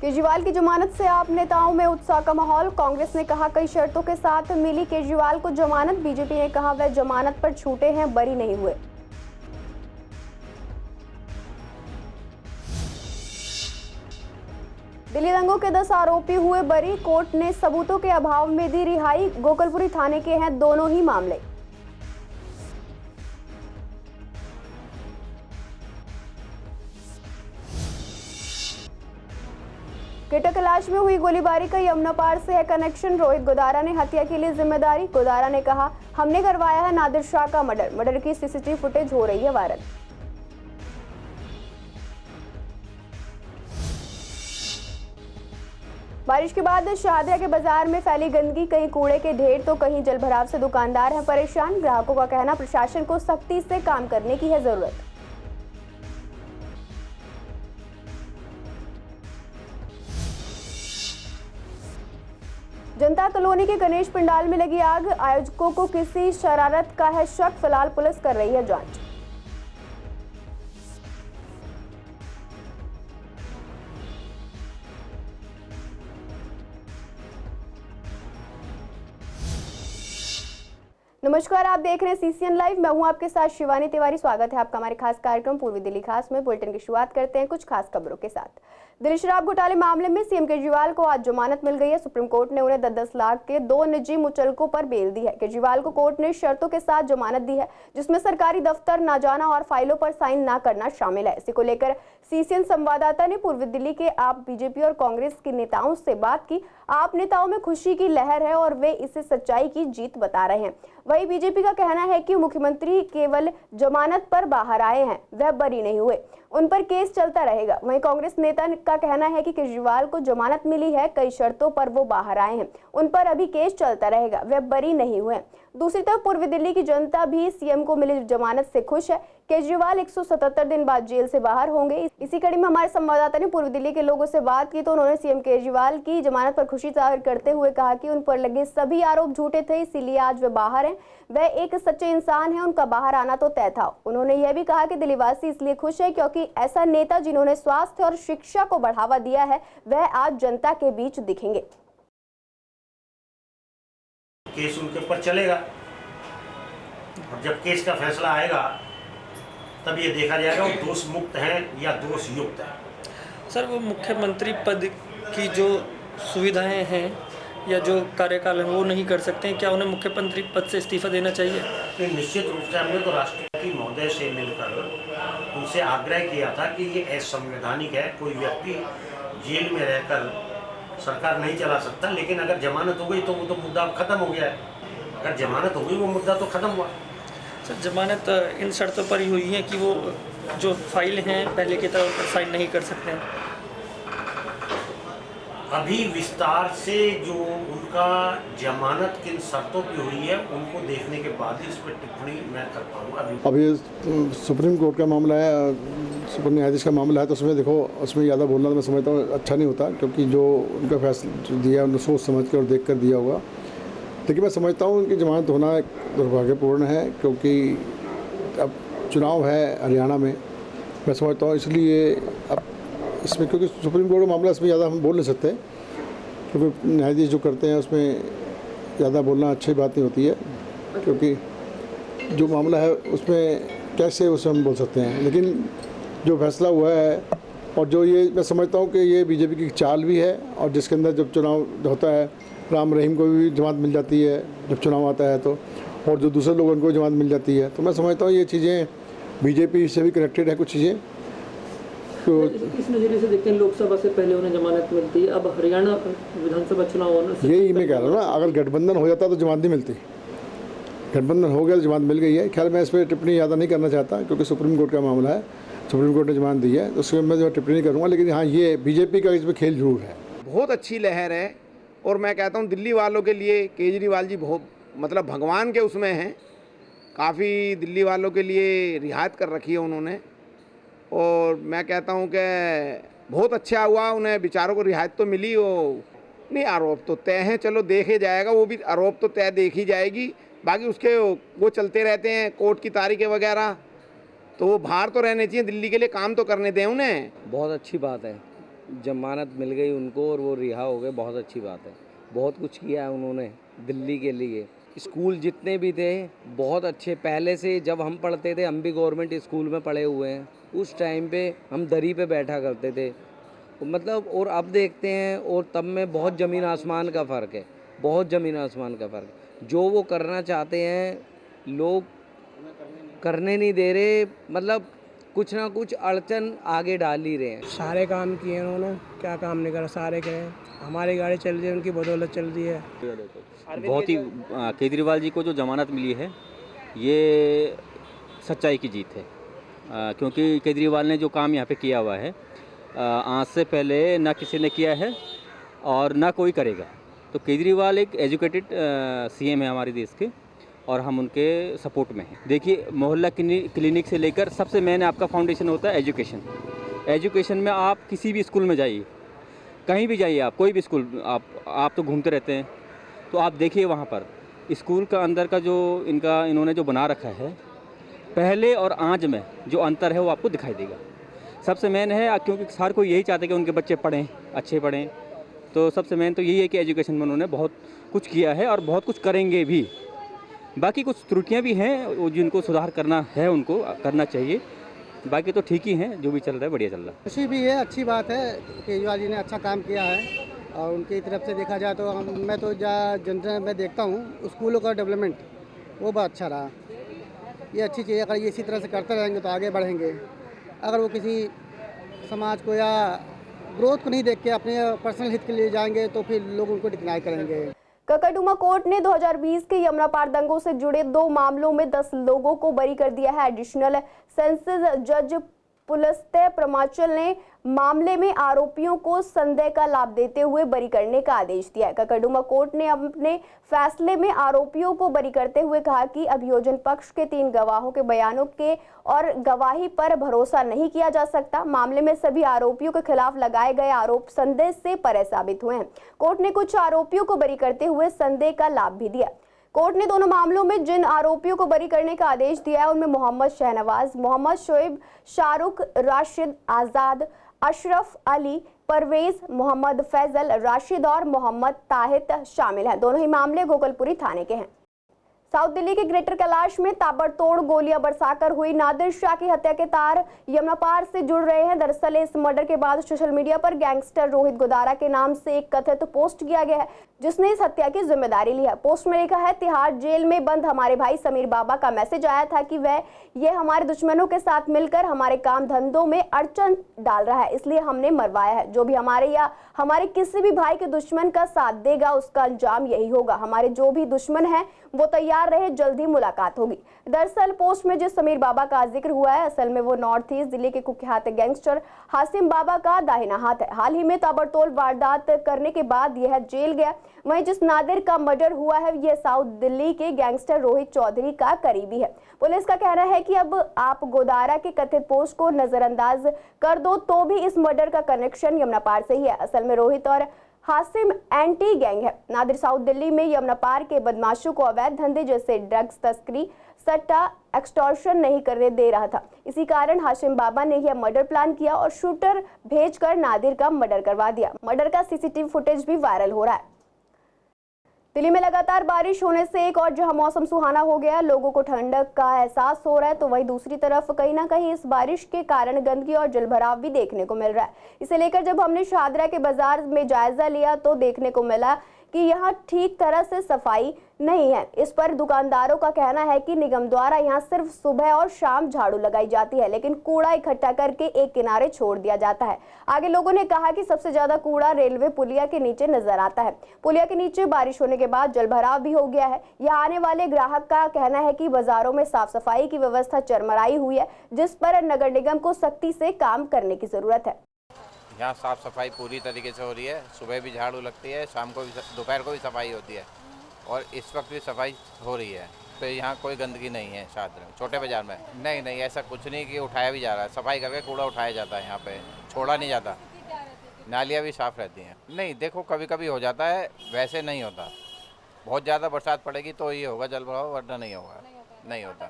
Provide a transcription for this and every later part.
केजरीवाल की जमानत से आप नेताओं में उत्साह का माहौल। कांग्रेस ने कहा कई शर्तों के साथ मिली केजरीवाल को जमानत। बीजेपी ने कहा वह जमानत पर छूटे हैं, बरी नहीं हुए। दिल्ली दंगों के 10 आरोपी हुए बरी। कोर्ट ने सबूतों के अभाव में दी रिहाई। गोकुलपुरी थाने के हैं दोनों ही मामले। केटा कैलाश में हुई गोलीबारी का यमुना पार से है कनेक्शन। रोहित गोदारा ने हत्या के लिए जिम्मेदारी। गोदारा ने कहा हमने करवाया है नादिर शाह का मर्डर की सीसीटीवी फुटेज हो रही है वायरल। बारिश के बाद शाहदिया के बाजार में फैली गंदगी, कहीं कूड़े के ढेर तो कहीं जलभराव से दुकानदार हैं परेशान। ग्राहकों का कहना प्रशासन को सख्ती से काम करने की है जरूरत। जनता कॉलोनी के गणेश पंडाल में लगी आग। आयोजकों को किसी शरारत का है शक। फिलहाल पुलिस कर रही है जांच। नमस्कार, आप देख रहे हैं सीसीएन लाइव। मैं हूं आपके साथ शिवानी तिवारी। स्वागत है आपका हमारे खास कार्यक्रम पूर्वी दिल्ली खास में। बुलेटिन की शुरुआत करते हैं कुछ खास खबरों के साथ। दिल्ली शराब घोटाले मामले में सीएम केजरीवाल को आज जमानत मिल गई है। सुप्रीम कोर्ट ने उन्हें 10-10 लाख के 2 निजी मुचलकों पर बेल दी है। केजरीवाल को कोर्ट ने शर्तों के साथ जमानत दी है, जिसमें सरकारी दफ्तर न जाना और फाइलों पर साइन न करना शामिल है। इसी को लेकर सीसीएन संवाददाता ने पूर्वी दिल्ली के आप बीजेपी और कांग्रेस के नेताओं से बात की। आप नेताओं में खुशी की लहर है और वे इसे सच्चाई की जीत बता रहे हैं। वहीं बीजेपी का कहना है कि मुख्यमंत्री केवल जमानत पर बाहर आए हैं, वह बरी नहीं हुए, उन पर केस चलता रहेगा। वहीं कांग्रेस नेता का कहना है कि केजरीवाल को जमानत मिली है, कई शर्तों पर वो बाहर आए हैं, उन पर अभी केस चलता रहेगा, वह बरी नहीं हुए। दूसरी तरफ पूर्वी दिल्ली की जनता भी सीएम को मिली जमानत से खुश है। केजरीवाल 177 दिन बाद जेल से बाहर होंगे। इसी कड़ी में हमारे संवाददाता ने पूर्वी दिल्ली के लोगों से बात की तो उन्होंने सीएम केजरीवाल की जमानत पर खुशी जाहिर करते हुए कहा कि उन पर लगे सभी आरोप झूठे थे, इसीलिए आज वे बाहर हैं। वह एक सच्चे इंसान हैं, उनका बाहर आना तो तय था। उन्होंने यह भी कहा कि दिल्लीवासी इसलिए खुश है क्योंकि ऐसा नेता जिन्होंने स्वास्थ्य और शिक्षा को बढ़ावा दिया है, वह आज जनता के बीच दिखेंगे। केस उनके ऊपर चलेगा और जब केस का फैसला आएगा तब ये देखा जाएगा वो दोष मुक्त हैं या दोष युक्त हैं। सर, वो मुख्यमंत्री पद की जो सुविधाएं हैं या जो कार्यकाल है वो नहीं कर सकते हैं, क्या उन्हें मुख्यमंत्री पद से इस्तीफा देना चाहिए? तो निश्चित रूप से हमने तो राष्ट्रपति महोदय से मिलकर उनसे आग्रह किया था कि ये असंवैधानिक है, कोई व्यक्ति जेल में रहकर सरकार नहीं चला सकता। लेकिन अगर जमानत हो गई तो वो तो मुद्दा खत्म हो गया है। अगर जमानत हो गई वो मुद्दा तो खत्म हुआ। सर, जमानत इन शर्तों पर ही हुई है कि वो जो फाइल हैं पहले की तरह पर साइन नहीं कर सकते हैं। अभी विस्तार से जो उनका जमानत किन शर्तों की हुई है उनको देखने के बाद ही इस पर टिप्पणी मैं कर पाऊंगा। अभी सुप्रीम कोर्ट का मामला है, सुप्रीम न्यायाधीश का मामला है, तो उसमें देखो उसमें ज़्यादा बोलना तो मैं समझता हूँ अच्छा नहीं होता, क्योंकि जो उनका फैसला दिया उन्होंने सोच समझ कर और देख कर दिया होगा। लेकिन मैं समझता हूँ उनकी जमानत होना दुर्भाग्यपूर्ण है, क्योंकि अब चुनाव है हरियाणा में। मैं समझता हूँ इसलिए अब इसमें, क्योंकि सुप्रीम कोर्ट का मामला इसमें ज़्यादा हम बोल नहीं सकते, क्योंकि न्यायाधीश जो करते हैं उसमें ज़्यादा बोलना अच्छी बात नहीं होती है, क्योंकि जो मामला है उसमें कैसे उसे हम बोल सकते हैं। लेकिन जो फैसला हुआ है और जो ये मैं समझता हूँ कि ये बीजेपी की चाल भी है, और जिसके अंदर जब चुनाव होता है राम रहीम को भी जमानत मिल जाती है जब चुनाव आता है, तो और जो दूसरे लोगों को जमानत मिल जाती है, तो मैं समझता हूँ ये चीज़ें बीजेपी से भी कनेक्टेड है कुछ चीज़ें। तो इस नज़रिए से देखते हैं लोकसभा से पहले उन्हें जमानत मिलती है, अब हरियाणा विधानसभा चुनाव होने से यही मैं कह रहा हूँ ना, अगर गठबंधन हो जाता तो जमानत नहीं मिलती। गठबंधन हो गया तो जमानत मिल गई है। खैर मैं इस पर टिप्पणी ज़्यादा नहीं करना चाहता, क्योंकि सुप्रीम कोर्ट का मामला है, सुप्रीम कोर्ट ने जमानत दी है, तो उसमें मैं जो टिप्पणी करूँगा। लेकिन हाँ, ये बीजेपी का इसमें खेल जरूर है। बहुत अच्छी लहर है, और मैं कहता हूँ दिल्ली वालों के लिए केजरीवाल जी बहुत मतलब भगवान के उसमें हैं। काफ़ी दिल्ली वालों के लिए रियायत कर रखी है उन्होंने, और मैं कहता हूँ कि बहुत अच्छा हुआ उन्हें बेचारों को रियायत तो मिली। वो नहीं, आरोप तो तय हैं, चलो देखे जाएगा, वो भी आरोप तो तय देखी जाएगी। बाकी उसके वो चलते रहते हैं कोर्ट की तारीखें वगैरह, तो वो बाहर तो रहने चाहिए, दिल्ली के लिए काम तो करने दें उन्हें। बहुत अच्छी बात है जमानत मिल गई उनको और वो रिहा हो गए, बहुत अच्छी बात है। बहुत कुछ किया है उन्होंने दिल्ली के लिए। स्कूल जितने भी थे बहुत अच्छे, पहले से जब हम पढ़ते थे, हम भी गवर्नमेंट स्कूल में पढ़े हुए हैं, उस टाइम पे हम दरी पे बैठा करते थे, मतलब, और अब देखते हैं और तब में बहुत ज़मीन आसमान का फ़र्क है, बहुत ज़मीन आसमान का फ़र्क है। जो वो करना चाहते हैं लोग करने नहीं दे रहे, मतलब कुछ ना कुछ अड़चन आगे डाल ही रहे हैं। सारे काम किए उन्होंने, क्या काम नहीं करा, सारे करें। हमारी गाड़ी चल रही है, उनकी बदौलत चल रही है। बहुत ही केजरीवाल जी को जो जमानत मिली है ये सच्चाई की जीत है, क्योंकि केजरीवाल ने जो काम यहाँ पे किया हुआ है आज से पहले ना किसी ने किया है और ना कोई करेगा। तो केजरीवाल एक एजुकेटेड सीएम है हमारे देश के और हम उनके सपोर्ट में हैं। देखिए, मोहल्ला क्लिनिक से लेकर सबसे मेन आपका फाउंडेशन होता है एजुकेशन। एजुकेशन में आप किसी भी स्कूल में जाइए, कहीं भी जाइए, आप कोई भी स्कूल, आप तो घूमते रहते हैं, तो आप देखिए वहाँ पर स्कूल का अंदर का जो इन्होंने जो बना रखा है, पहले और आज में जो अंतर है वो आपको दिखाई देगा। सबसे मेन है, क्योंकि हर कोई यही चाहते हैं कि उनके बच्चे पढ़ें, अच्छे पढ़ें, तो सबसे मेन तो यही है कि एजुकेशन में उन्होंने बहुत कुछ किया है और बहुत कुछ करेंगे भी। बाकी कुछ त्रुटियां भी हैं जिनको सुधार करना है, उनको करना चाहिए, बाकी तो ठीक ही हैं, जो भी चल रहा है बढ़िया चल रहा है। खुशी भी है, अच्छी बात है, केजरीवाल जी ने अच्छा काम किया है और उनकी तरफ से देखा जाए तो मैं तो जनरल में देखता हूँ स्कूलों का डेवलपमेंट वो बहुत अच्छा रहा। ये अच्छी चीज़ है, अगर ये इसी तरह से करते रहेंगे तो आगे बढ़ेंगे। अगर वो किसी समाज को या ग्रोथ को नहीं देख के अपने पर्सनल हित के लिए जाएंगे तो फिर लोग उनको डिक्लाइन करेंगे। ककरडुमा कोर्ट ने 2020 के यमुना पार दंगों से जुड़े 2 मामलों में 10 लोगों को बरी कर दिया है। एडिशनल सेशंस जज पुलस्त्य प्रमाचल ने मामले में आरोपियों को संदेह का लाभ देते हुए बरी करने का आदेश दिया है। ककरडुमा कोर्ट ने अपने फैसले में आरोपियों को बरी करते हुए कहा कि अभियोजन पक्ष के 3 गवाहों के बयानों के और गवाही पर भरोसा नहीं किया जा सकता। मामले में सभी आरोपियों के खिलाफ लगाए गए आरोप संदेह से परे साबित हुए हैं। कोर्ट ने कुछ आरोपियों को बरी करते हुए संदेह का लाभ भी दिया। कोर्ट ने दोनों मामलों में जिन आरोपियों को बरी करने का आदेश दिया है उनमें मोहम्मद शहनवाज, मोहम्मद शोएब, शाहरुख, राशिद, आजाद, अशरफ अली, परवेज, मोहम्मद फैजल, राशिद और मोहम्मद ताहित शामिल हैं। दोनों ही मामले गोकुलपुरी थाने के हैं। साउथ दिल्ली के ग्रेटर कैलाश में ताबड़तोड़ गोलियां बरसाकर हुई नादिर शाह की हत्या के तार यमुना पार से जुड़ रहे हैं। दरअसल इस मर्डर के बाद सोशल मीडिया पर गैंगस्टर रोहित गोदारा के नाम से एक कथित पोस्ट किया गया है जिसने इस हत्या की जिम्मेदारी ली है। पोस्ट में लिखा है, तिहाड़ जेल में बंद हमारे भाई समीर बाबा का मैसेज आया था कि ये हमारे दुश्मनों के साथ मिलकर हमारे काम धंधों में अड़चन डाल रहा है, इसलिए हमने मरवाया है। जो भी हमारे या हमारे किसी भी भाई के दुश्मन का साथ देगा उसका अंजाम यही होगा। हमारे जो भी दुश्मन हैं वो तैयार रहे, जल्द ही मुलाकात होगी। दरअसल पोस्ट में जिस समीर बाबा का जिक्र हुआ है असल में वो नॉर्थ ईस्ट दिल्ली के कुख्यात गैंगस्टर हासिम बाबा का दाहिना हाथ है। हाल ही में ताबड़तोड़ वारदात करने के बाद यह जेल गया। वहीं जिस नादिर का मर्डर हुआ है यह साउथ दिल्ली के गैंगस्टर रोहित चौधरी का करीबी है। पुलिस का कहना है कि अब आप गोदारा के कथित पोस्ट को नजरअंदाज कर दो तो भी इस मर्डर का कनेक्शन यमुना पार से ही है। असल में रोहित और हासिम एंटी गैंग है। नादिर साउथ दिल्ली में यमुना पार के बदमाशों को अवैध धंधे जैसे ड्रग्स तस्करी, सट्टा, एक्सटॉर्शन नहीं करने दे रहा था। इसी कारण हाशिम बाबा ने यह मर्डर प्लान किया और शूटर भेजकर नादिर का मर्डर करवा दिया। मर्डर का सीसीटीवी फुटेज भी वायरल हो रहा है। दिल्ली में लगातार बारिश होने से एक और जहां मौसम सुहाना हो गया, लोगों को ठंडक का एहसास हो रहा है, तो वहीं दूसरी तरफ कहीं ना कहीं इस बारिश के कारण गंदगी और जलभराव भी देखने को मिल रहा है। इसे लेकर जब हमने शाहदरा के बाजार में जायजा लिया तो देखने को मिला कि यहाँ ठीक तरह से सफाई नहीं है। इस पर दुकानदारों का कहना है कि निगम द्वारा यहाँ सिर्फ सुबह और शाम झाड़ू लगाई जाती है, लेकिन कूड़ा इकट्ठा करके एक किनारे छोड़ दिया जाता है। आगे लोगों ने कहा कि सबसे ज्यादा कूड़ा रेलवे पुलिया के नीचे नजर आता है। पुलिया के नीचे बारिश होने के बाद जलभराव भी हो गया है। यहाँ आने वाले ग्राहक का कहना है कि बाजारों में साफ सफाई की व्यवस्था चरमराई हुई है, जिस पर नगर निगम को सख्ती से काम करने की जरूरत है। यहाँ साफ़ सफाई पूरी तरीके से हो रही है। सुबह भी झाड़ू लगती है, शाम को भी, दोपहर को भी सफाई होती है और इस वक्त भी सफाई हो रही है। तो यहाँ कोई गंदगी नहीं है। शाहदरा में छोटे बाजार में नहीं ऐसा कुछ नहीं कि उठाया भी जा रहा है। सफाई करके कूड़ा उठाया जाता है, यहाँ पे छोड़ा नहीं जाता। नालियाँ भी साफ़ रहती हैं। नहीं, देखो कभी कभी हो जाता है, वैसे नहीं होता। बहुत ज़्यादा बरसात पड़ेगी तो ये होगा जलभराव, वरना नहीं होगा। नहीं होता।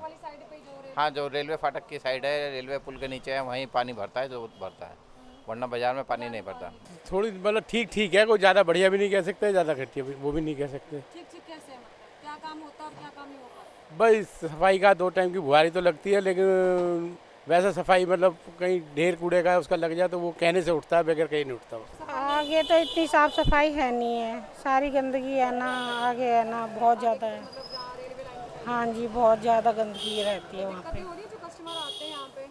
हाँ, जो रेलवे फाटक की साइड है, रेलवे पुल के नीचे है, वहीं पानी भरता है, जो भरता है। वरना बाजार में पानी नहीं पड़ता। थोड़ी मतलब ठीक ठीक है, कोई ज़्यादा बढ़िया भी नहीं कह सकते, ज़्यादा घटिया वो भी नहीं कह सकते। ठीक ठीक कैसे है, मतलब क्या काम होता है और क्या काम नहीं होता? भाई सफाई का 2 टाइम की बुहारी तो लगती है, लेकिन वैसा सफाई मतलब कहीं ढेर कूड़े का उसका लग जाए तो वो कहने से उठता है, बगैर कहीं नहीं उठता। आगे तो इतनी साफ सफाई है नहीं है, सारी गंदगी है ना, आगे है ना बहुत ज़्यादा है। हाँ जी, बहुत ज़्यादा गंदगी रहती है वहाँ पे। कस्टमर आते हैं यहाँ पे,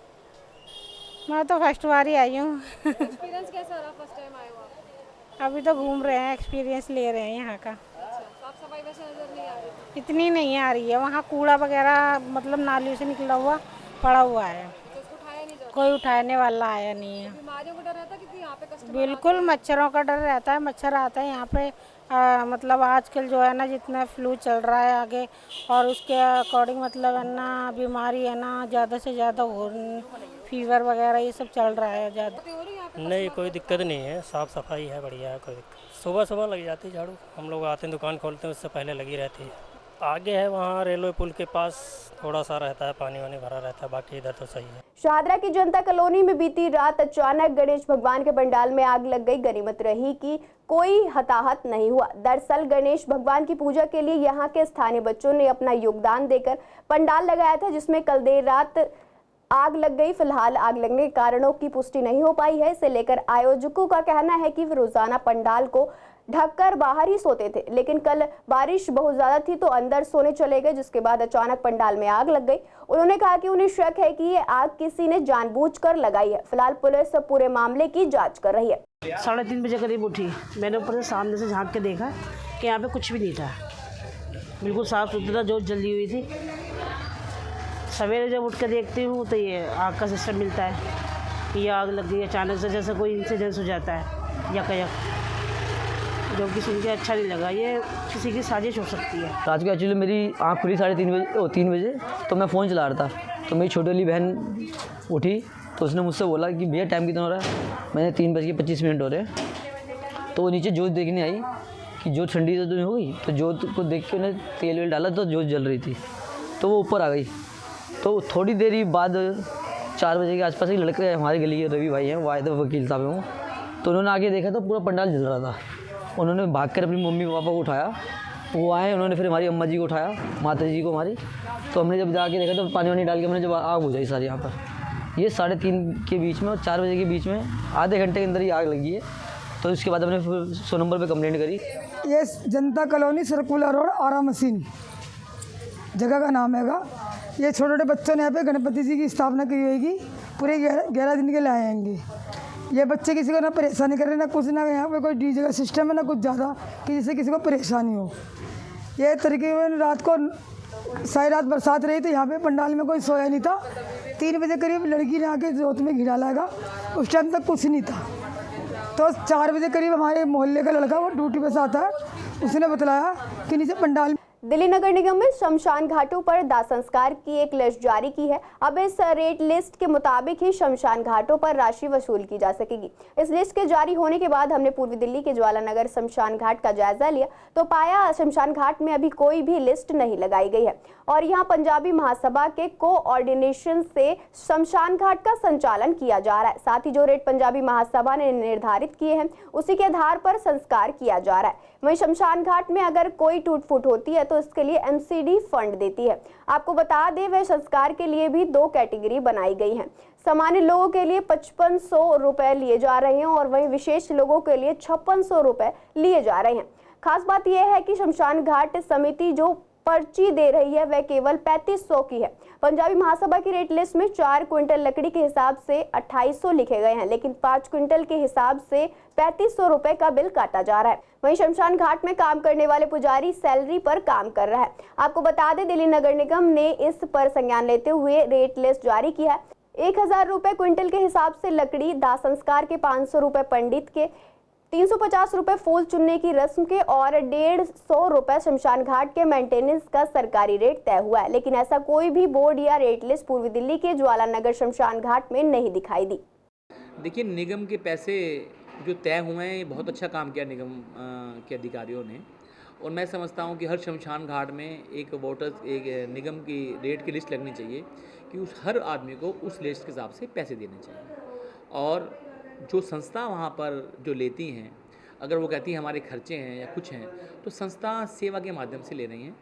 मैं तो फर्स्ट बार ही आई हूँ। एक्सपीरियंस कैसा रहा फर्स्ट टाइम आए हो आप? अभी तो घूम रहे हैं, एक्सपीरियंस ले रहे हैं यहाँ का। साफ सफाई वैसे नजर नहीं आ रही, इतनी नहीं आ रही है, वहाँ कूड़ा वगैरह मतलब नालियों से निकला हुआ पड़ा हुआ है, तो उसको उठाया नहीं जाता। कोई उठाने वाला आया नहीं है। बीमारियों का डर रहता है क्योंकि यहाँ पे कस्टमर बिल्कुल मच्छरों का डर रहता है, मच्छर आता है यहाँ पे। मतलब आजकल जो है ना, जितना फ्लू चल रहा है आगे, और उसके अकॉर्डिंग मतलब है ना बीमारी है ना ज़्यादा से ज़्यादा हो, फीवर वगैरह ये सब चल रहा है ज़्यादा। नहीं, कोई दिक्कत नहीं है, साफ़ सफाई है, बढ़िया है, कोई दिक्कत। सुबह सुबह लग जाती है झाड़ू, हम लोग आते हैं दुकान खोलते हैं उससे पहले लगी रहती है। आगे है वहाँ रेलवे पुल के पास थोड़ा सा रहता है, पानी वानी भरा रहता है, बाकी इधर तो सही है। शाहदरा की जनता कॉलोनी में बीती रात अचानक गणेश भगवान के पंडाल में आग लग गई। गनीमत रही कि कोई हताहत नहीं हुआ। दरअसल गणेश भगवान की पूजा के लिए यहाँ के स्थानीय बच्चों ने अपना योगदान देकर पंडाल लगाया था, जिसमें कल देर रात आग लग गई। फिलहाल आग लगने के कारणों की पुष्टि नहीं हो पाई है। इसे लेकर आयोजकों का कहना है कि वे रोजाना पंडाल को ढककर बाहर ही सोते थे, लेकिन कल बारिश बहुत ज्यादा थी तो अंदर सोने चले गए, जिसके बाद अचानक पंडाल में आग लग गई। उन्होंने कहा कि उन्हें शक है कि ये आग किसी ने जानबूझकर लगाई है। फिलहाल पुलिस पूरे मामले की जांच कर रही है। 3:30 बजे करीब उठी, मैंने ऊपर से सामने से झांक के देखा कि यहाँ पे कुछ भी नहीं था, बिल्कुल साफ सुथरा, जो जली हुई थी। सवेरे जब उठ के देखती हूँ तो ये आग का सिस्टम मिलता है कि ये आग लग गई अचानक से, जैसे कोई इंसिडेंस हो जाता है यकयक, जो कि सुन के अच्छा नहीं लगा। ये किसी की साजिश हो सकती है। रात को एक्चुअली मेरी आँख खुली 3:30 बजे, तो मैं फ़ोन चला रहा था, तो मेरी छोटी वाली बहन उठी तो उसने मुझसे बोला कि भैया टाइम कितना हो रहा है। मैंने 3:25 हो रहे हैं, तो वो नीचे जोत देखने आई कि जोत ठंडी तो नहीं हो गई, तो जोत को देख के उन्हें तेल वेल डाला तो जोत जल रही थी, तो वो ऊपर आ गई। तो थोड़ी देरी बाद 4 बजे के आसपास एक लड़के हमारी गली के रवि भाई हैं, वो आए थे वकील साहब हैं, तो उन्होंने आके देखा तो पूरा पंडाल जल रहा था। उन्होंने भागकर अपनी मम्मी पापा को उठाया, वो आए, उन्होंने फिर हमारी अम्मा जी को उठाया, माता जी को हमारी। तो हमने जब जाके देखा तो पानी वानी डाल के हमने जब आग बुझाई सारी यहाँ पर। ये 3:30 के बीच में और 4 बजे के बीच में आधे घंटे के अंदर ही आग लगी है। तो इसके बाद हमने फिर 100 नंबर पर कंप्लेंट करी। ये जनता कॉलोनी सर्कुलर रोड आरा मशीन जगह का नाम हैगा। ये छोटे छोटे बच्चों ने यहाँ पे गणपति जी की स्थापना की होगी, पूरे 11 दिन के लिए आएंगे। ये बच्चे किसी को ना परेशानी कर रहे ना कुछ, ना यहाँ पे कोई डीजे का सिस्टम है ना कुछ ज़्यादा कि जिससे किसी को परेशानी हो। ये तरीके में रात को सारी रात बरसात रही तो यहाँ पे पंडाल में कोई सोया नहीं था। 3 बजे करीब लड़की ने आके जोत में घी डाला है, उस टाइम तक कुछ नहीं था। तो 4 बजे करीब हमारे मोहल्ले का लड़का वो ड्यूटी पे से आता है, उसने बतलाया कि नीचे पंडाल। दिल्ली नगर निगम में शमशान घाटों पर दाह संस्कार की एक लिस्ट जारी की है। अब इस रेट लिस्ट के मुताबिक ही शमशान घाटों पर राशि वसूल की जा सकेगी। इस लिस्ट के जारी होने के बाद हमने पूर्वी दिल्ली के ज्वाला नगर शमशान घाट का जायजा लिया तो पाया शमशान घाट में अभी कोई भी लिस्ट नहीं लगाई गई है और यहाँ पंजाबी महासभा के कोऑर्डिनेशन से शमशान घाट का संचालन किया जा रहा है। साथ ही जो रेट पंजाबी महासभा ने निर्धारित किए हैं उसी के आधार पर संस्कार किया जा रहा है। वहीं शमशान घाट में अगर कोई टूट फूट होती है तो इसके लिए एमसीडी फंड देती है। आपको बता दें वह संस्कार के लिए भी 2 कैटेगरी बनाई गई हैं। सामान्य लोगों के लिए 5500 रुपए लिए जा रहे हैं और वहीं विशेष लोगों के लिए 5600 रुपए लिए जा रहे हैं। खास बात यह है कि शमशान घाट समिति जो पर्ची दे रही है वह केवल 3500 की है। पंजाबी महासभा की रेट लिस्ट में 4 क्विंटल लकड़ी के हिसाब से 2800 लिखे गए हैं, लेकिन 5 क्विंटल के हिसाब से 3500 रुपए का बिल काटा जा रहा है। वहीं शमशान घाट में काम करने वाले पुजारी सैलरी पर काम कर रहा है। आपको बता दें दिल्ली नगर निगम ने इस पर संज्ञान लेते हुए रेट लिस्ट जारी किया है। 1000 रुपए क्विंटल के हिसाब से लकड़ी, दाह संस्कार के 500 रुपए पंडित के, 350 रुपए फूल चुनने की रस्म के और 150 रुपए शमशान घाट के मेंटेनेंस का सरकारी रेट तय हुआ है। लेकिन ऐसा कोई भी बोर्ड या रेट लिस्ट पूर्वी दिल्ली के ज्वाला नगर शमशान घाट में नहीं दिखाई दी। देखिए, निगम के पैसे जो तय हुए हैं, ये बहुत अच्छा काम किया निगम के अधिकारियों ने और मैं समझता हूँ कि हर शमशान घाट में एक निगम की रेट की लिस्ट लगनी चाहिए कि उस हर आदमी को उस लिस्ट के हिसाब से पैसे देने चाहिए और जो संस्था वहाँ पर जो लेती हैं, अगर वो कहती है हमारे खर्चे हैं या कुछ हैं, तो संस्था सेवा के माध्यम से ले रही हैं।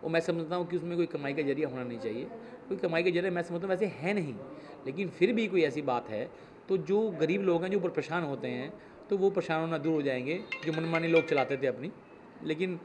और मैं समझता हूँ कि उसमें कोई कमाई का जरिया होना नहीं चाहिए। कोई कमाई का जरिया मैं समझता हूँ वैसे है नहीं, लेकिन फिर भी कोई ऐसी बात है तो जो गरीब लोग हैं, जो ऊपर परेशान होते हैं, तो वो परेशान होना दूर हो जाएंगे। जो मनमानी लोग चलाते थे अपनी, लेकिन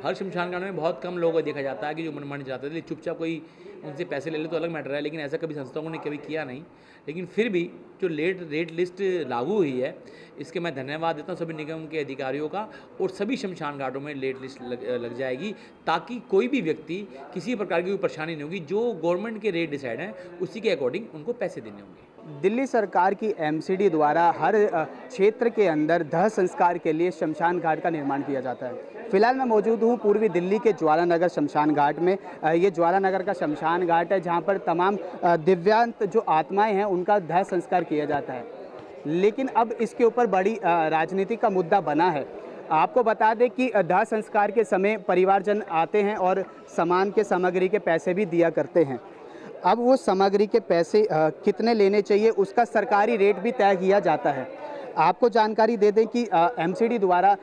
हर शमशान घाट में बहुत कम लोगों को देखा जाता है कि जो मनमानी चलाते थे। चुपचाप कोई उनसे पैसे ले ले तो अलग मैटर है, लेकिन ऐसा कभी संस्थाओं ने कभी किया नहीं। लेकिन फिर भी जो रेट लिस्ट लागू हुई है, इसके मैं धन्यवाद देता हूँ सभी निगम के अधिकारियों का। और सभी शमशान घाटों में रेट लिस्ट लग जाएगी, ताकि कोई भी व्यक्ति किसी प्रकार की कोई परेशानी नहीं होगी। जो गवर्नमेंट के रेट डिसाइड हैं उसी के अकॉर्डिंग उनको पैसे देने होंगे। दिल्ली सरकार की एमसीडी द्वारा हर क्षेत्र के अंदर दाह संस्कार के लिए शमशान घाट का निर्माण किया जाता है। फिलहाल मैं मौजूद हूँ पूर्वी दिल्ली के ज्वाला नगर शमशान घाट में। ये ज्वाला नगर का शमशान घाट है जहाँ पर तमाम दिव्यांग जो आत्माएं हैं उनका दाह संस्कार किया जाता है। लेकिन अब इसके ऊपर बड़ी राजनीति का मुद्दा बना है। आपको बता दें कि दाह संस्कार के समय परिवारजन आते हैं और सामान के सामग्री के पैसे भी दिया करते हैं। अब वो सामग्री के पैसे कितने लेने चाहिए उसका सरकारी रेट भी तय किया जाता है। आपको जानकारी दे दें कि एमसीडी द्वारा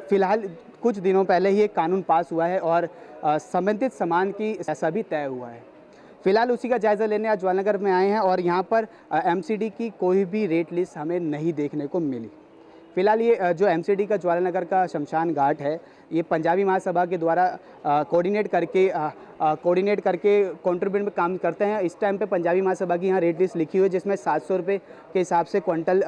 फ़िलहाल कुछ दिनों पहले ही एक कानून पास हुआ है और संबंधित सामान की ऐसा भी तय हुआ है। फ़िलहाल उसी का जायज़ा लेने आज ज्वाला नगर में आए हैं और यहाँ पर एमसीडी की कोई भी रेट लिस्ट हमें नहीं देखने को मिली। फ़िलहाल ये जो एमसीडी का ज्वाला नगर का शमशान घाट है, ये पंजाबी महासभा के द्वारा कोऑर्डिनेट करके कंट्रीब्यूट में काम करते हैं। इस टाइम पे पंजाबी महासभा की यहाँ रेट लिस्ट लिखी हुई है, जिसमें 700 रुपये के हिसाब से क्विंटल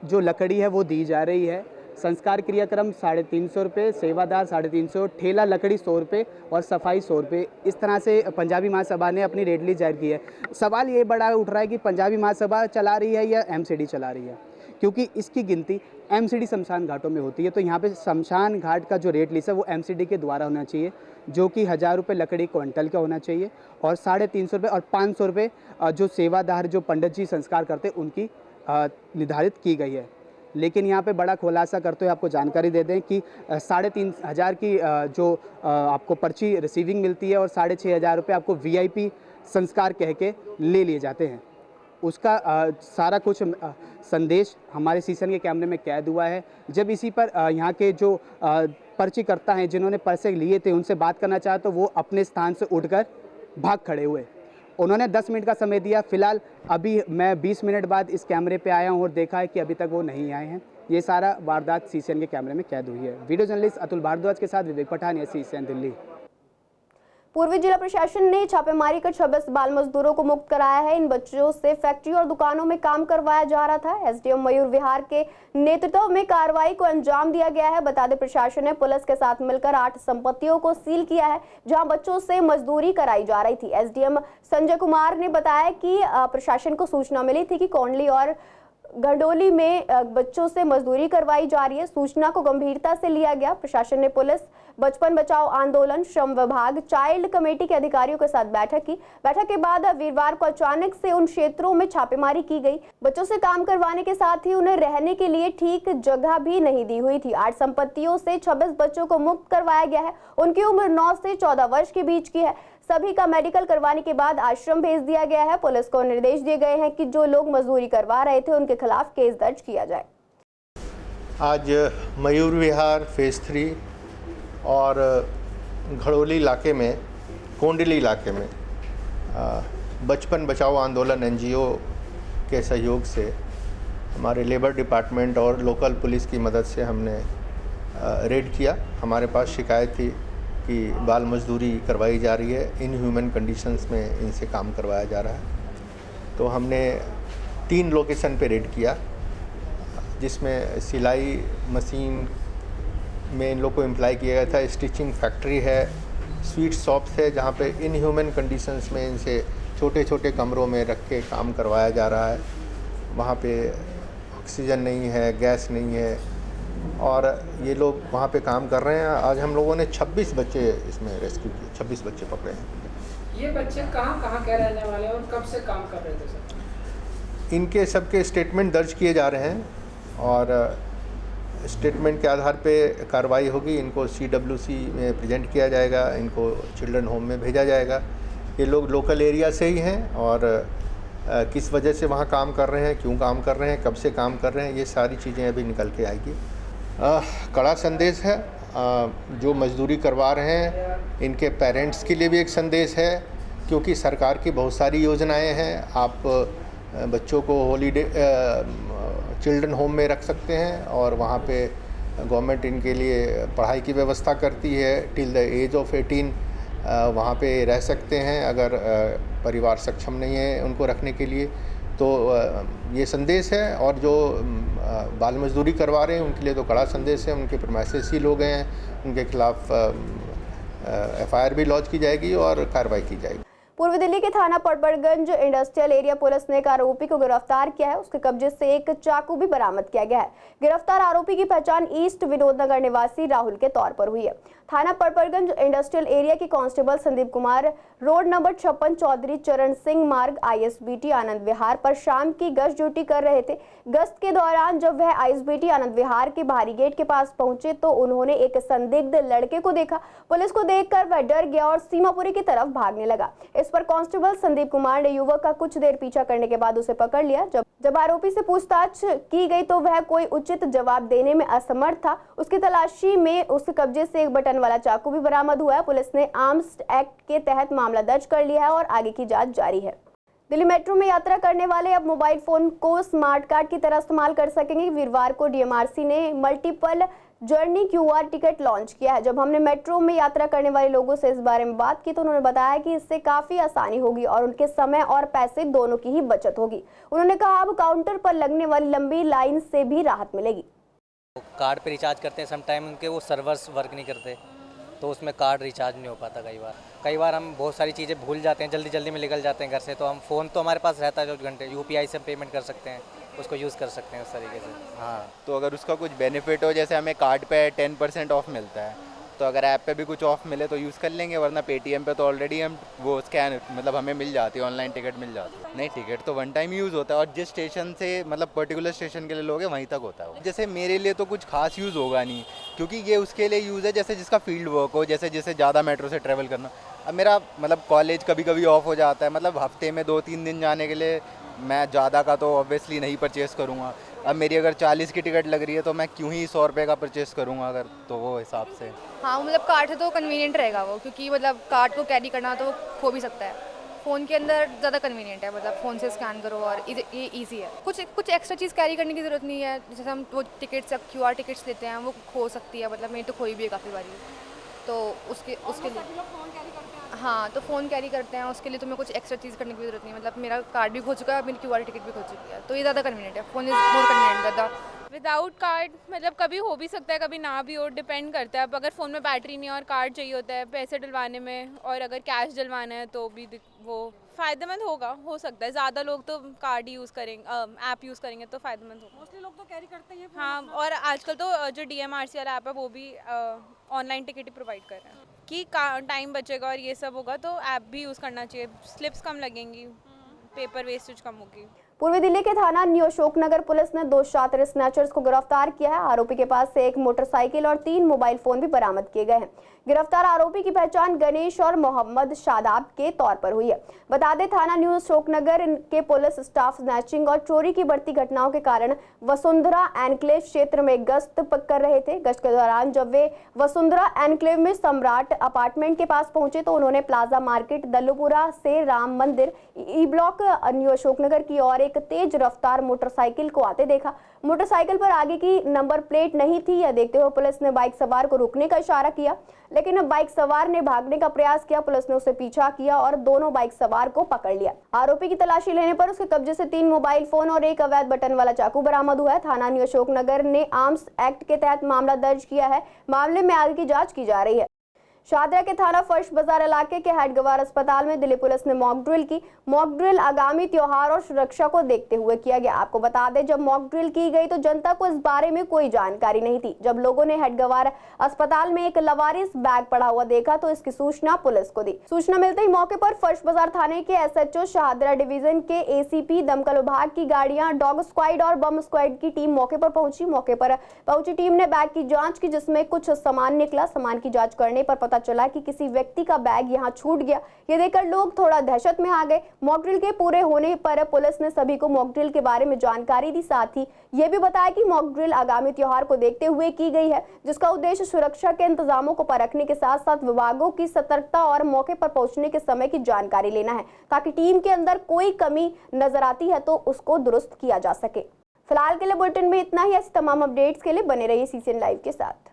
जो लकड़ी है वो दी जा रही है। संस्कार क्रियाक्रम 350 रुपये, सेवादार 350, ठेला लकड़ी 100 रुपये और सफाई 100 रुपये। इस तरह से पंजाबी महासभा ने अपनी रेट लिस्ट जाहिर की है। सवाल ये बड़ा उठ रहा है कि पंजाबी महासभा चला रही है या एमसीडी चला रही है, क्योंकि इसकी गिनती एमसीडी शमशान घाटों में होती है। तो यहाँ पे शमशान घाट का जो रेट लिस्ट है वो एमसीडी के द्वारा होना चाहिए, जो कि 1000 रुपये लकड़ी क्विंटल का होना चाहिए और 350 रुपये और 500 रुपये जो सेवादार जो पंडित जी संस्कार करते उनकी निर्धारित की गई है। लेकिन यहाँ पे बड़ा खुलासा करते हुए आपको जानकारी दे दें कि 3500 की जो आपको पर्ची रिसीविंग मिलती है और 6500 रुपये आपको वीआईपी संस्कार कह के ले लिए जाते हैं। उसका सारा कुछ संदेश हमारे सीसन के कैमरे में कैद हुआ है। जब इसी पर यहाँ के जो पर्ची करता हैं जिन्होंने पैसे लिए थे उनसे बात करना चाहा तो वो अपने स्थान से उठकर भाग खड़े हुए। उन्होंने 10 मिनट का समय दिया। फिलहाल अभी मैं 20 मिनट बाद इस कैमरे पे आया हूँ और देखा है कि अभी तक वो नहीं आए हैं। ये सारा वारदात सीसीएन के कैमरे में कैद हुई है। वीडियो जर्नलिस्ट अतुल भारद्वाज के साथ विवेक पठानिया, सीसीएन दिल्ली। पूर्वी जिला प्रशासन ने छापेमारी कर 26 बाल मजदूरों को मुक्त कराया है। इन बच्चों से फैक्ट्री और दुकानों में काम करवाया जा रहा था। एसडीएम मयूर विहार के नेतृत्व में कार्रवाई को अंजाम दिया गया है। बता दें, प्रशासन ने पुलिस के साथ मिलकर 8 संपत्तियों को सील किया है जहां बच्चों से मजदूरी कराई जा रही थी। एसडीएम संजय कुमार ने बताया कि प्रशासन को सूचना मिली थी कि कोंडली और गंडोली में बच्चों से मजदूरी करवाई जा रही है। सूचना को गंभीरता से लिया गया। प्रशासन ने पुलिस, बचपन बचाओ आंदोलन, श्रम विभाग, चाइल्ड कमेटी के अधिकारियों के साथ बैठक की। बैठक के बाद वीरवार को अचानक से उन क्षेत्रों में छापेमारी की गई। बच्चों से काम करवाने के साथ ही उन्हें रहने के लिए ठीक जगह भी नहीं दी हुई थी। 8 संपत्तियों से 26 बच्चों को मुक्त करवाया गया है। उनकी उम्र 9 से 14 वर्ष के बीच की है। सभी का मेडिकल करवाने के बाद आश्रम भेज दिया गया है। पुलिस को निर्देश दिए गए हैं कि जो लोग मजदूरी करवा रहे थे उनके खिलाफ केस दर्ज किया जाए। आज मयूर विहार फेज़ 3 और घड़ोली इलाके में, कोंडली इलाके में बचपन बचाओ आंदोलन एनजीओ के सहयोग से हमारे लेबर डिपार्टमेंट और लोकल पुलिस की मदद से हमने रेड किया। हमारे पास शिकायत थी कि बाल मजदूरी करवाई जा रही है, इनह्यूमन कंडीशंस में इनसे काम करवाया जा रहा है। तो हमने 3 लोकेशन पे रेड किया, जिसमें सिलाई मशीन में इन लोग को एम्प्लॉय किया गया था, स्टिचिंग फैक्ट्री है, स्वीट शॉप्स है जहाँ पे इनह्यूमन कंडीशंस में इनसे छोटे छोटे कमरों में रख के काम करवाया जा रहा है। वहाँ पे ऑक्सीजन नहीं है, गैस नहीं है और ये लोग वहाँ पे काम कर रहे हैं। आज हम लोगों ने 26 बच्चे इसमें रेस्क्यू किए, 26 बच्चे पकड़े हैं। ये बच्चे कहाँ के रहने वाले हैं और कब से काम कर रहे थे सर? इनके सबके स्टेटमेंट दर्ज किए जा रहे हैं और स्टेटमेंट के आधार पे कार्रवाई होगी। इनको CWC में प्रेजेंट किया जाएगा, इनको चिल्ड्रन होम में भेजा जाएगा। ये लोग लोकल एरिया से ही हैं और किस वजह से वहाँ काम कर रहे हैं, क्यों काम कर रहे हैं, कब से काम कर रहे हैं, ये सारी चीज़ें अभी निकल के आएगी। कड़ा संदेश है, जो मजदूरी करवा रहे हैं इनके पेरेंट्स के लिए भी एक संदेश है, क्योंकि सरकार की बहुत सारी योजनाएं हैं। आप बच्चों को हॉलीडे चिल्ड्रन होम में रख सकते हैं और वहाँ पे गवर्नमेंट इनके लिए पढ़ाई की व्यवस्था करती है। टिल द एज ऑफ 18 वहाँ पे रह सकते हैं, अगर परिवार सक्षम नहीं है उनको रखने के लिए। तो ये संदेश है, और जो बाल मजदूरी करवा रहे हैं उनके लिए तो कड़ा संदेश है। उनके प्रीमाइसेस सील हो गए हैं, उनके खिलाफ FIR भी लॉन्च की जाएगी और कार्रवाई की जाएगी। पूर्वी दिल्ली के थाना पड़पड़गंज इंडस्ट्रियल एरिया पुलिस ने एक आरोपी को गिरफ्तार किया है। उसके कब्जे से एक चाकू भी बरामद किया गया है। गिरफ्तार आरोपी की पहचान ईस्ट विनोदनगर निवासी राहुल के तौर पर हुई है। थाना पड़पड़गंज इंडस्ट्रियल एरिया के constable Sandeep Kumar road number 56 Chaudhary Charan Singh मार्ग ISBT आनंद विहार पर शाम की गश्त ड्यूटी कर रहे थे। गश्त के दौरान जब वह ISBT आनंद विहार के बाहरी गेट के पास पहुंचे तो उन्होंने एक संदिग्ध लड़के को देखा। पुलिस को देखकर वह डर गया और सीमापुरी की तरफ भागने लगा। इस पर कांस्टेबल संदीप कुमार ने युवक का कुछ देर पीछा करने के बाद उसे पकड़ लिया। जब आरोपी से पूछताछ की गई तो वह कोई उचित जवाब देने में असमर्थ था। उसकी तलाशी में उसके कब्जे से एक बटन वाला चाकू भी बरामद हुआ है। पुलिस ने आर्म्स एक्ट के तहत मामला दर्ज कर लिया है और आगे की जांच जारी है। दिल्ली मेट्रो में यात्रा करने वाले अब मोबाइल फोन को स्मार्ट कार्ड की तरह इस्तेमाल कर सकेंगे। वीरवार को DMRC ने multiple journey QR ticket launch किया है। जब हमने मेट्रो में यात्रा करने वाले लोगों से इस बारे में बात की तो उन्होंने बताया कि इससे काफ़ी आसानी होगी और उनके समय और पैसे दोनों की ही बचत होगी। उन्होंने कहा अब काउंटर पर लगने वाली लंबी लाइन से भी राहत मिलेगी। कार्ड पे रिचार्ज करते हैं, सम टाइम उनके वो सर्वर्स वर्क नहीं करते तो उसमें कार्ड रिचार्ज नहीं हो पाता। कई बार हम बहुत सारी चीज़ें भूल जाते हैं, जल्दी में निकल जाते हैं घर से, तो हम फ़ोन तो हमारे पास रहता है 24 घंटे। UPI से पेमेंट कर सकते हैं, उसको यूज़ कर सकते हैं उस तरीके से। हाँ, तो अगर उसका कुछ बेनिफिट हो, जैसे हमें कार्ड पे 10% ऑफ मिलता है, तो अगर ऐप पे भी कुछ ऑफ मिले तो यूज़ कर लेंगे, वरना पेटीएम पे तो ऑलरेडी हम वो स्कैन मतलब हमें मिल जाती है, ऑनलाइन टिकट मिल जाती है। नहीं, टिकट तो वन टाइम यूज़ होता है और जिस स्टेशन से मतलब पर्टिकुलर स्टेशन के लिए लोगे वहीं तक होता है। जैसे मेरे लिए तो कुछ खास यूज़ होगा नहीं, क्योंकि ये उसके लिए यूज़ है जैसे जिसका फील्ड वर्क हो, जैसे ज़्यादा मेट्रो से ट्रैवल करना। अब मेरा मतलब कॉलेज कभी कभी ऑफ हो जाता है, मतलब हफ्ते में 2-3 दिन जाने के लिए मैं ज़्यादा का तो ऑब्वियसली नहीं परचेज़ करूँगा। अब मेरी अगर 40 की टिकट लग रही है तो मैं क्यों ही 100 रुपये का परचेज़ करूँगा, अगर तो वो हिसाब से। हाँ, मतलब कार्ड है तो कन्वीनियंट रहेगा वो, क्योंकि मतलब कार्ड को कैरी करना तो खो भी सकता है। फ़ोन के अंदर ज़्यादा कन्वीनियंट है, मतलब फ़ोन से स्कैन करो और ये ईजी है। कुछ एक्स्ट्रा चीज़ कैरी करने की ज़रूरत नहीं है। जैसे हम वो टिकट्स QR टिकट्स लेते हैं वो खो सकती है, मतलब मेरी तो खोई भी है काफ़ी बारी, तो उसके लिए हाँ, तो फ़ोन कैरी करते हैं, उसके लिए तुम्हें कुछ एक्स्ट्रा चीज़ करने की ज़रूरत नहीं। मतलब मेरा कार्ड भी खो चुका है, मेरी QR टिकट भी खो चुकी है, तो ये ज़्यादा कन्वीनियंट है। फ़ोन इज़ मोर कन्वीनियंट ज़्यादा। विदाउट कार्ड मतलब कभी हो भी सकता है, कभी ना भी हो, डिपेंड करता है। अब अगर फ़ोन में बैटरी नहीं है और कार्ड चाहिए होता है पैसे डलवाने में, और अगर कैश डलवाना है तो भी वो फ़ायदेमंद हो सकता है। ज़्यादा लोग तो कार्ड ही यूज़ करेंगे, ऐप यूज़ करेंगे तो फ़ायदेमंद होगा। मोस्टली लोग तो कैरी करते हैं। हाँ, और आजकल तो जो DMRC वाला ऐप है वो भी ऑनलाइन टिकट ही प्रोवाइड कर रहे हैं कि टाइम बचेगा और ये सब होगा, तो ऐप भी यूज़ करना चाहिए। स्लिप्स कम लगेंगी, पेपर वेस्टेज कम होगी। पूर्वी दिल्ली के थाना न्यू अशोकनगर पुलिस ने 2 शातिर स्नैचर्स को गिरफ्तार किया है। आरोपी के पास से एक मोटरसाइकिल और 3 मोबाइल फोन भी बरामद किए गए हैं। गिरफ्तार आरोपी की पहचान गणेश और मोहम्मद शादाब के तौर पर हुई है। बता दें, थाना न्यू अशोकनगर के पुलिस स्टाफ स्नैचिंग और चोरी की बढ़ती घटनाओं के कारण वसुंधरा एनक्लेव क्षेत्र में गश्त कर रहे थे। गश्त के दौरान जब वे वसुंधरा एनक्लेव में सम्राट अपार्टमेंट के पास पहुंचे तो उन्होंने प्लाजा मार्केट दल्लूपुरा से राम मंदिर ई ब्लॉक न्यू अशोकनगर की ओर एक तेज रफ्तार मोटरसाइकिल को आते देखा। मोटरसाइकिल पर आगे की नंबर प्लेट नहीं थी। यह देखते हुए पुलिस ने बाइक सवार को रुकने का इशारा किया, लेकिन बाइक सवार ने भागने का प्रयास किया। पुलिस ने उसे पीछा किया और दोनों बाइक सवार को पकड़ लिया। आरोपी की तलाशी लेने पर उसके कब्जे से 3 मोबाइल फोन और एक अवैध बटन वाला चाकू बरामद हुआ है। थाना न्यू अशोकनगर ने आर्म्स एक्ट के तहत मामला दर्ज किया है। मामले में आगे की जांच की जा रही है। शादरा के थाना फर्श बाजार इलाके के हेडगवार अस्पताल में दिल्ली पुलिस ने मॉक ड्रिल की। मॉक ड्रिल आगामी त्योहार और सुरक्षा को देखते हुए किया गया। आपको बता दें, जब मॉक ड्रिल की गई तो जनता को इस बारे में कोई जानकारी नहीं थी। जब लोगों ने हेडगवार अस्पताल में एक लवारिस बैग पड़ा हुआ देखा तो इसकी सूचना पुलिस को दी। सूचना मिलते ही मौके पर फर्श बाजार थाने के SHO शादरा डिवीजन के ACP दमकल विभाग की गाड़ियां, डॉग स्क्वाड और बम स्क्वाड की टीम मौके पर पहुंची। मौके पर पहुंची टीम ने बैग की जाँच की, जिसमें कुछ सामान निकला। सामान की जाँच करने पर पता चला कि किसी व्यक्ति का बैग यहां छूट गया। ये देखकर लोग थोड़ा दहशत में आ गए। मॉक ड्रिल के पूरे होने पर पुलिस ने सभी को मॉक ड्रिल के बारे में जानकारी दी। साथ ही ये भी बताया कि मॉक ड्रिल आगामी त्योहार को देखते हुए की गई है, जिसका उद्देश्य सुरक्षा के इंतजामों को परखने के साथ साथ विभागों की सतर्कता और मौके पर पहुंचने के समय की जानकारी लेना है, ताकि टीम के अंदर कोई कमी नजर आती है तो उसको दुरुस्त किया जा सके। फिलहाल के लिए बुलेटिन में इतना ही। ऐसी तमाम अपडेट्स के लिए बने रहिए CCN लाइव के साथ।